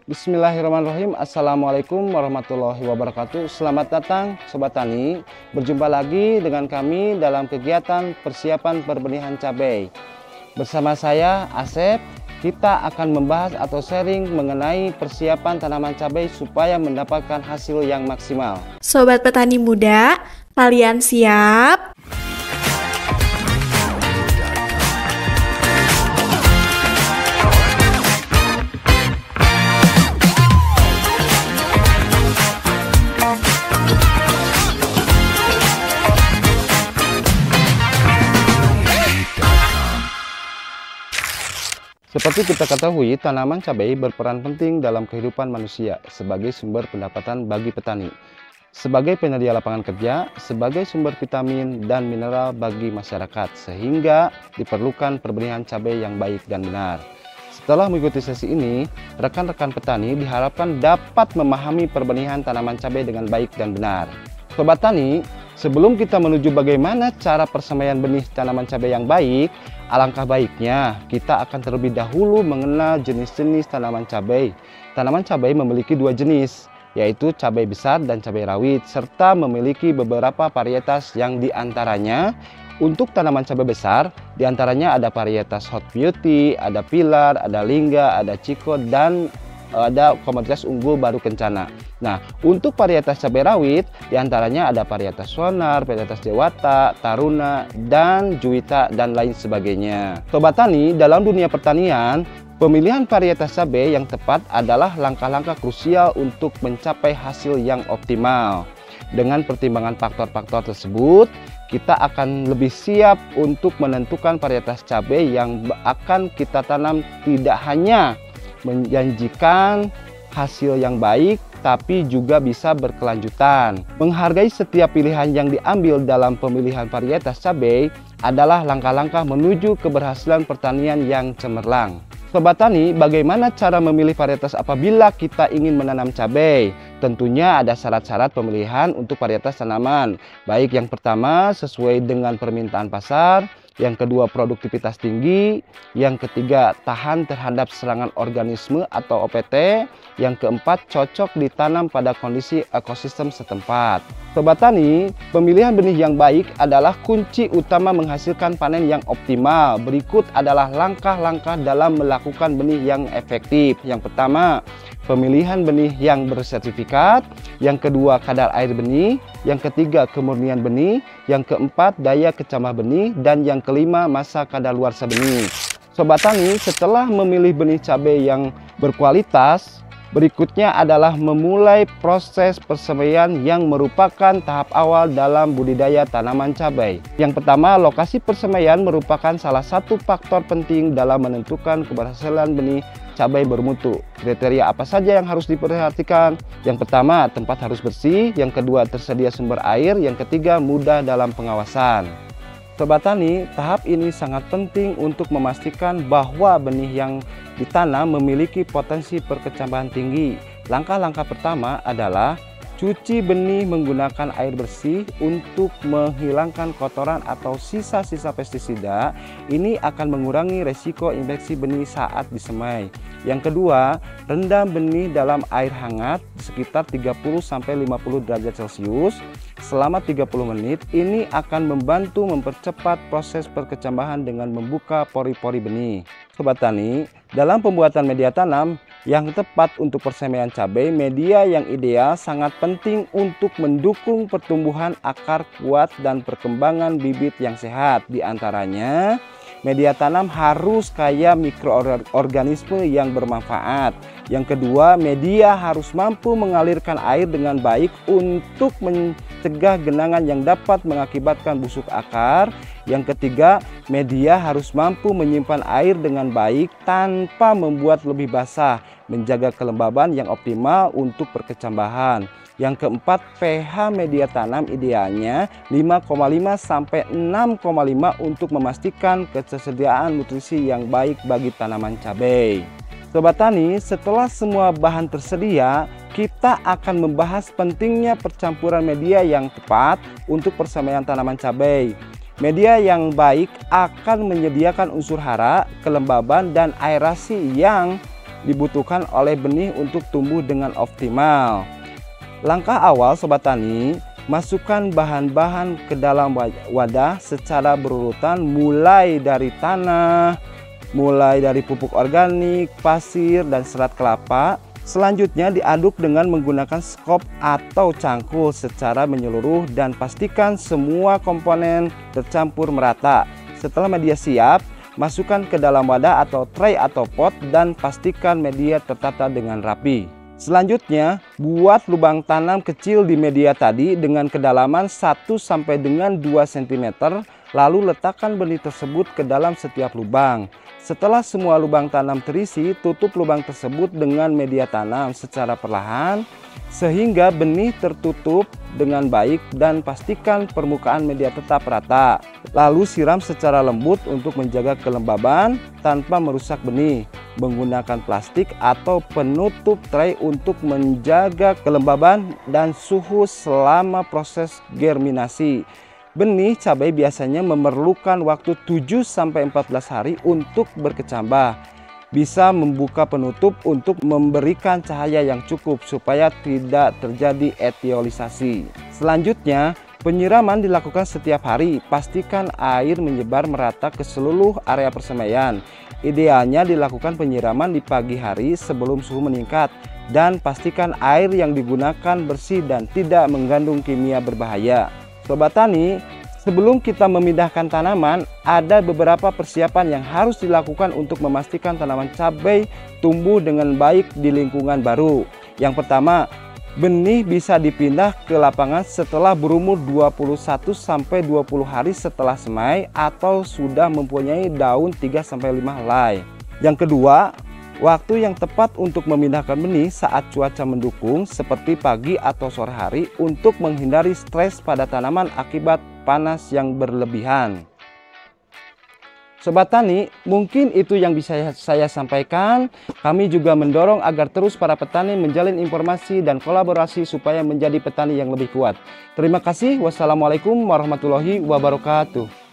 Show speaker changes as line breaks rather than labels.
Bismillahirrahmanirrahim. Assalamualaikum warahmatullahi wabarakatuh. Selamat datang Sobat Tani. Berjumpa lagi dengan kami dalam kegiatan persiapan perbenihan cabai. Bersama saya Asep, kita akan membahas atau sharing mengenai persiapan tanaman cabai supaya mendapatkan hasil yang maksimal.
Sobat petani muda, kalian siap?
Seperti kita ketahui, tanaman cabai berperan penting dalam kehidupan manusia sebagai sumber pendapatan bagi petani, sebagai penyedia lapangan kerja, sebagai sumber vitamin dan mineral bagi masyarakat, sehingga diperlukan perbenihan cabai yang baik dan benar. Setelah mengikuti sesi ini, rekan-rekan petani diharapkan dapat memahami perbenihan tanaman cabai dengan baik dan benar. Sobat Tani, sebelum kita menuju bagaimana cara persemaian benih tanaman cabai yang baik, alangkah baiknya kita akan terlebih dahulu mengenal jenis-jenis tanaman cabai. Tanaman cabai memiliki dua jenis, yaitu cabai besar dan cabai rawit, serta memiliki beberapa varietas yang diantaranya untuk tanaman cabai besar, diantaranya ada varietas Hot Beauty, ada Pilar, ada Lingga, ada Chico, dan ada komoditas unggul baru kencana. Nah, untuk varietas cabai rawit diantaranya ada varietas Sonar, varietas Dewata, Taruna, dan Juwita, dan lain sebagainya. Sobat Tani, dalam dunia pertanian, pemilihan varietas cabai yang tepat adalah langkah-langkah krusial untuk mencapai hasil yang optimal. Dengan pertimbangan faktor-faktor tersebut, kita akan lebih siap untuk menentukan varietas cabai yang akan kita tanam tidak hanya menjanjikan hasil yang baik, tapi juga bisa berkelanjutan. Menghargai setiap pilihan yang diambil dalam pemilihan varietas cabai adalah langkah-langkah menuju keberhasilan pertanian yang cemerlang. Sobat Tani, bagaimana cara memilih varietas apabila kita ingin menanam cabai? Tentunya ada syarat-syarat pemilihan untuk varietas tanaman. Baik yang pertama, sesuai dengan permintaan pasar. Yang kedua, produktivitas tinggi. Yang ketiga, tahan terhadap serangan organisme atau OPT. Yang keempat, cocok ditanam pada kondisi ekosistem setempat. Sobat Tani, pemilihan benih yang baik adalah kunci utama menghasilkan panen yang optimal. Berikut adalah langkah-langkah dalam melakukan benih yang efektif. Yang pertama, pemilihan benih yang bersertifikat. Yang kedua, kadar air benih. Yang ketiga, kemurnian benih. Yang keempat, daya kecamah benih. Dan yang kelima, masa kadaluarsa benih. Sobat Tani, setelah memilih benih cabai yang berkualitas, berikutnya adalah memulai proses persemaian yang merupakan tahap awal dalam budidaya tanaman cabai. Yang pertama, lokasi persemaian merupakan salah satu faktor penting dalam menentukan keberhasilan benih cabai bermutu. Kriteria apa saja yang harus diperhatikan? Yang pertama, tempat harus bersih. Yang kedua, tersedia sumber air. Yang ketiga, mudah dalam pengawasan. Sobat Tani, tahap ini sangat penting untuk memastikan bahwa benih yang ditanam memiliki potensi perkecambahan tinggi. Langkah-langkah pertama adalah cuci benih menggunakan air bersih untuk menghilangkan kotoran atau sisa-sisa pestisida. Ini akan mengurangi resiko infeksi benih saat disemai. Yang kedua, rendam benih dalam air hangat sekitar 30-50 derajat Celcius selama 30 menit. Ini akan membantu mempercepat proses perkecambahan dengan membuka pori-pori benih. Sobat Tani, dalam pembuatan media tanam yang tepat untuk persemaian cabai, media yang ideal sangat penting untuk mendukung pertumbuhan akar kuat dan perkembangan bibit yang sehat. Di antaranya, media tanam harus kaya mikroorganisme yang bermanfaat. Yang kedua, media harus mampu mengalirkan air dengan baik untuk mencegah genangan yang dapat mengakibatkan busuk akar. Yang ketiga, media harus mampu menyimpan air dengan baik tanpa membuat lebih basah, menjaga kelembaban yang optimal untuk perkecambahan. Yang keempat, pH media tanam idealnya 5,5 sampai 6,5 untuk memastikan ketersediaan nutrisi yang baik bagi tanaman cabai. Sobat Tani, setelah semua bahan tersedia, kita akan membahas pentingnya percampuran media yang tepat untuk persemaian tanaman cabai. Media yang baik akan menyediakan unsur hara, kelembaban, dan aerasi yang dibutuhkan oleh benih untuk tumbuh dengan optimal. Langkah awal Sobat Tani, masukkan bahan-bahan ke dalam wadah secara berurutan mulai dari tanah, mulai dari pupuk organik, pasir, dan serat kelapa. Selanjutnya diaduk dengan menggunakan skop atau cangkul secara menyeluruh dan pastikan semua komponen tercampur merata. Setelah media siap, masukkan ke dalam wadah atau tray atau pot dan pastikan media tertata dengan rapi. Selanjutnya, buat lubang tanam kecil di media tadi dengan kedalaman 1 sampai dengan 2 cm, lalu letakkan benih tersebut ke dalam setiap lubang. Setelah semua lubang tanam terisi, tutup lubang tersebut dengan media tanam secara perlahan sehingga benih tertutup dengan baik dan pastikan permukaan media tetap rata. Lalu siram secara lembut untuk menjaga kelembaban tanpa merusak benih. Menggunakan plastik atau penutup tray untuk menjaga kelembaban dan suhu selama proses germinasi. Benih cabai biasanya memerlukan waktu 7-14 hari untuk berkecambah. Bisa membuka penutup untuk memberikan cahaya yang cukup supaya tidak terjadi etiolisasi. Selanjutnya, penyiraman dilakukan setiap hari. Pastikan air menyebar merata ke seluruh area persemaian. Idealnya dilakukan penyiraman di pagi hari sebelum suhu meningkat. Dan pastikan air yang digunakan bersih dan tidak mengandung kimia berbahaya. Sobat Tani, sebelum kita memindahkan tanaman, ada beberapa persiapan yang harus dilakukan untuk memastikan tanaman cabai tumbuh dengan baik di lingkungan baru. Yang pertama, benih bisa dipindah ke lapangan setelah berumur 21-20 hari setelah semai atau sudah mempunyai daun 3-5 helai. Yang kedua, waktu yang tepat untuk memindahkan benih saat cuaca mendukung seperti pagi atau sore hari untuk menghindari stres pada tanaman akibat panas yang berlebihan. Sobat Tani, mungkin itu yang bisa saya sampaikan. Kami juga mendorong agar terus para petani menjalin informasi dan kolaborasi supaya menjadi petani yang lebih kuat. Terima kasih. Wassalamualaikum warahmatullahi wabarakatuh.